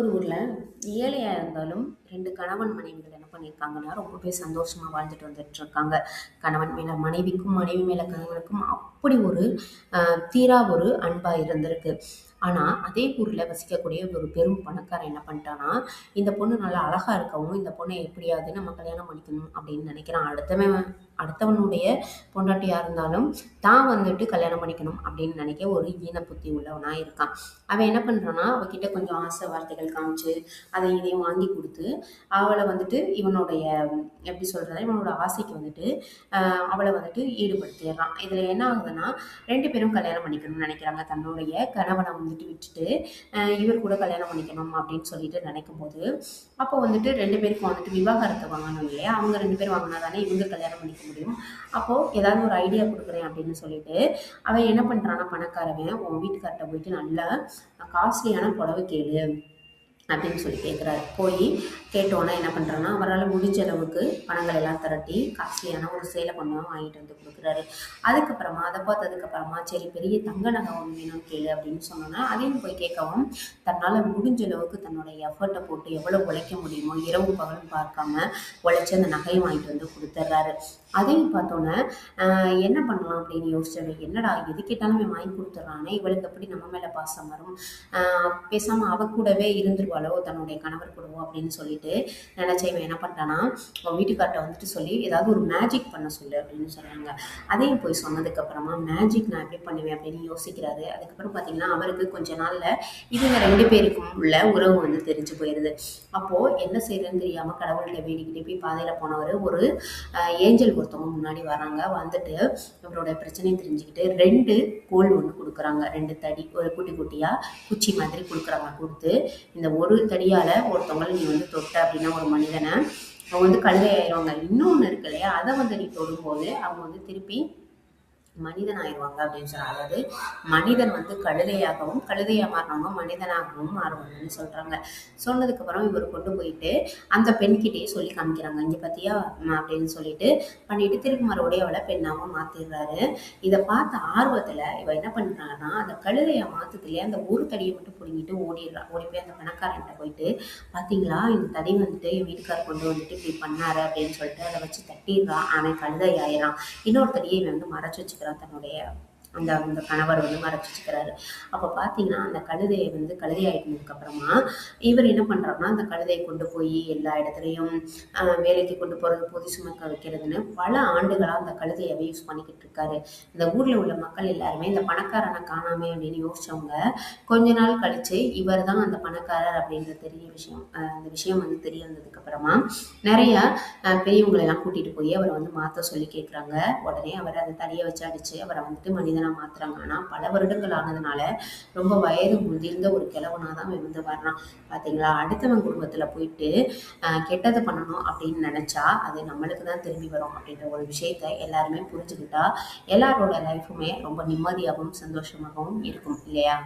ஒரு ஊர்ல ஏழையா இருந்தாலும் 2 கணவன் மனைவிகள் என்ன பண்ணியிருக்காங்கன்னா, ரொம்பவே சந்தோஷமா வாழ்ந்துட்டு வந்துட்டு இருக்காங்க. கணவன் மேல மனைவிக்கும், மனைவி மேல கணவனுக்கும் அப்படி ஒரு அ தீரா ஒரு அன்பா இருந்திருக்கு. ஆனா, அதே ஊர்ல வசிக்கக்கூடிய ஒரு பெரும் பணக்காரன் என்ன பண்ணிட்டான்னா, இந்த பொண்ணு நல்லா அழகா இருக்கவும், இந்த பொண்ண எப்படியாவது நம்ம கல்யாணம் பண்ணிக்கணும் அப்படின்னு நினைக்கிறான். அடுத்தவனுடைய பொண்டாட்டியா இருந்தாலும், தான் வந்துட்டு கல்யாணம் பண்ணிக்கணும் அப்படின்னு நினைக்க ஒரு ஈன புத்தி உள்ளவனா இருக்கான். அவன் என்ன பண்றான்னா, அவகிட்ட கொஞ்சம் ஆசை வார்த்தைகள் காமிச்சு, அதை இதையும் வாங்கி குடுத்து, அவள வந்துட்டு இவனுடைய எப்படி சொல்றது? இவனோட ஆசைக்கு வந்துட்டு, அவள வந்துட்டு ஈடுபடுத்திர்றான். இதுல என்ன ஆகுதுன்னா, 2 பேரும் கல்யாணம் பண்ணிக்கணும்னு நெனைக்கிறாங்க. தன்னுடைய கணவன வந்துட்டு விட்டுட்டு, இவர் கூட கல்யாணம் பண்ணிக்கணும் அப்படின்னு சொல்லிட்டு நெனைக்கும்போது, அப்போ வந்துட்டு 2 பேருக்கும் வந்துட்டு விவாகரத்து வாங்கணும் இல்லையா? அவங்க 2 பேரும் வாங்குனா தானே இவங்க கல்யாணம் பண்ணிக்க முடியும். அப்போ ஏதாவது ஒரு ஐடியா குடுக்குறேன் அப்படின்னு சொல்லிட்டு, அவன் என்ன பண்றான்னா பணக்காரவன், உன் வீட்டுக்கார்ட்ட போயிட்டு நல்லா காஸ்ட்லியான புடவை கேளு அப்படின்னு சொல்லி கேட்குறாரு. போய் கேட்டோன்னே என்ன பண்ணுறான்னா, அவரால் முடிஞ்ச அளவுக்கு பணங்கள் எல்லாம் திரட்டி காஸ்ட்லியான ஒரு சேலை பொண்ணு வாங்கிட்டு வந்து கொடுக்குறாரு. அதுக்கப்புறமா அதை பார்த்ததுக்கப்புறமா சரி பெரிய தங்க நகை ஒன்று வேணும்னு கேளு அப்படின்னு சொன்னோன்னா, அதையும் போய் கேட்கவும் தன்னால் முடிஞ்ச அளவுக்கு தன்னோட எஃபர்ட்டை போட்டு எவ்வளோ உழைக்க முடியுமோ இரவு பகலும் பார்க்காம உழைச்சி அந்த நகையை வாங்கிட்டு வந்து கொடுத்துட்றாரு. அதையும் பார்த்தோன்னே என்ன பண்ணலாம் அப்படின்னு யோசிச்சது, என்னடா எது கேட்டாலும் இவன் வாங்கி கொடுத்துட்றானே, இவளுக்கு எப்படி நம்ம மேலே பாசம் வரும், பேசாமல் அவ கூடவே இருந்துருவாளோ தன்னுடைய கணவர் கூடவோ அப்படின்னு சொல்லிட்டு நினச்ச இவன் என்ன பண்ணிட்டான்னா, அவன் வீட்டுக்கார்ட்ட வந்துட்டு சொல்லி ஏதாவது ஒரு மேஜிக் பண்ண சொல்லு அப்படின்னு சொல்கிறாங்க. அதையும் போய் சொன்னதுக்கப்புறமா மேஜிக் நான் எப்படி பண்ணுவேன் அப்படின்னு யோசிக்கிறாரு. அதுக்கப்புறம் பார்த்தீங்கன்னா அவருக்கு கொஞ்ச நாளில் இவங்க 2 பேருக்கும் உள்ள உறவு வந்து தெரிஞ்சு போயிடுது. அப்போது என்ன செய்யறதுன்னு தெரியாமல் கடவுள்கிட்ட வேண்டிக்கிட்டே போய் பாதையில் போனவர் ஒரு ஏஞ்சல் ஒருத்தவங்க முன்னாடி வராங்க. வந்துட்டு அவரோட பிரச்சனையை தெரிஞ்சுக்கிட்டு 2 கோல் ஒன்று கொடுக்குறாங்க. 2 தடி ஒரு குட்டி குட்டியாக குச்சி மாதிரி கொடுக்குறாங்க. கொடுத்து இந்த ஒரு தடியால் ஒருத்தவங்களை நீ வந்து தொட்ட அப்படின்னா ஒரு மனிதனை அவங்க வந்து கழுதை ஆயிடுவாங்க. இன்னொன்று இருக்கு இல்லையா, அதை வந்து நீ தொடும்போது அவங்க வந்து திருப்பி மனிதன் ஆயிடுவாங்க அப்படின்னு சொல்றாங்க. அதாவது மனிதன் வந்து கழுதையாகவும் கழுதையா மாறினவங்க மனிதனாகவும் மாறுவாங்கன்னு சொல்றாங்க. சொன்னதுக்கு அப்புறம் இவர் கொண்டு போயிட்டு அந்த பெண்கிட்டயே சொல்லி காமிக்கிறாங்க. இங்க பாத்தியா அப்படின்னு சொல்லிட்டு பண்ணிட்டு திருப்பி மறுபடியும் அவளை பெண்ணாவும் மாத்திடுறாரு. இதை பார்த்த ஆர்வத்துல இவ என்ன பண்றாங்கன்னா, அந்த கழுதையை மாத்துதுலயே அந்த ஒரு தடியை மட்டும் பிடிங்கிட்டு ஓடிடுறா. ஓடி போய் அந்த பணக்காரன்ட்ட போயிட்டு, பாத்தீங்களா இந்த தடி வந்துட்டு என் வீட்டுக்காரர் கொண்டு வந்துட்டு இப்படி பண்ணாரு அப்படின்னு சொல்லிட்டு அதை வச்சு தட்டிடுறான். அவன் கழுதை ஆயிடுறான். இன்னொரு தடியை இவன் வந்து மறைச்சு வச்சுக்கிறான். தன்னுடைய அந்த அந்த கணவர் வந்து மறைச்சு வச்சுக்கிறாரு. அப்போ பார்த்தீங்கன்னா அந்த கழுதையை வந்து கழுதை ஆயிட்டதுக்கு அப்புறமா இவர் என்ன பண்றாருன்னா, அந்த கழுதையை கொண்டு போய் எல்லா இடத்துலையும் வேலைக்கு கொண்டு போறது, பொதி சுமக்க வைக்கிறதுன்னு பல ஆண்டுகளா அந்த கழுதையவே யூஸ் பண்ணிக்கிட்டு இருக்காரு. இந்த ஊர்ல உள்ள மக்கள் எல்லாருமே இந்த பணக்காரனை காணாமே அப்படின்னு யோசிச்சவங்க கொஞ்ச நாள் கழிச்சு இவர் தான் அந்த பணக்காரர் அப்படின்ற தெரிய விஷயம் அந்த விஷயம் வந்து தெரிய வந்ததுக்கு அப்புறமா நிறைய பெரியவங்களை எல்லாம் கூட்டிட்டு போய் அவரை வந்து மாத்த சொல்லி கேட்குறாங்க. உடனே அவர் அந்த தடியை வச்சு அடிச்சு அவரை வந்துட்டு மனிதனா மாத்துறாங்க. ஆனா பல வருடங்கள் ஆனதுனால ரொம்ப வயது முதிர்ந்த ஒரு கிழவனா தான் அவன் வந்து வர்றான். பாத்தீங்களா, அடுத்தவன் குடும்பத்துல போயிட்டு கெட்டது பண்ணணும் அப்படின்னு நினைச்சா அது நம்மளுக்கு தான் திரும்பி வரும் அப்படின்ற ஒரு விஷயத்த எல்லாருமே புரிஞ்சுக்கிட்டா எல்லாரோட லைஃபுமே ரொம்ப நிம்மதியாகவும் சந்தோஷமாகவும் இருக்கும் இல்லையா?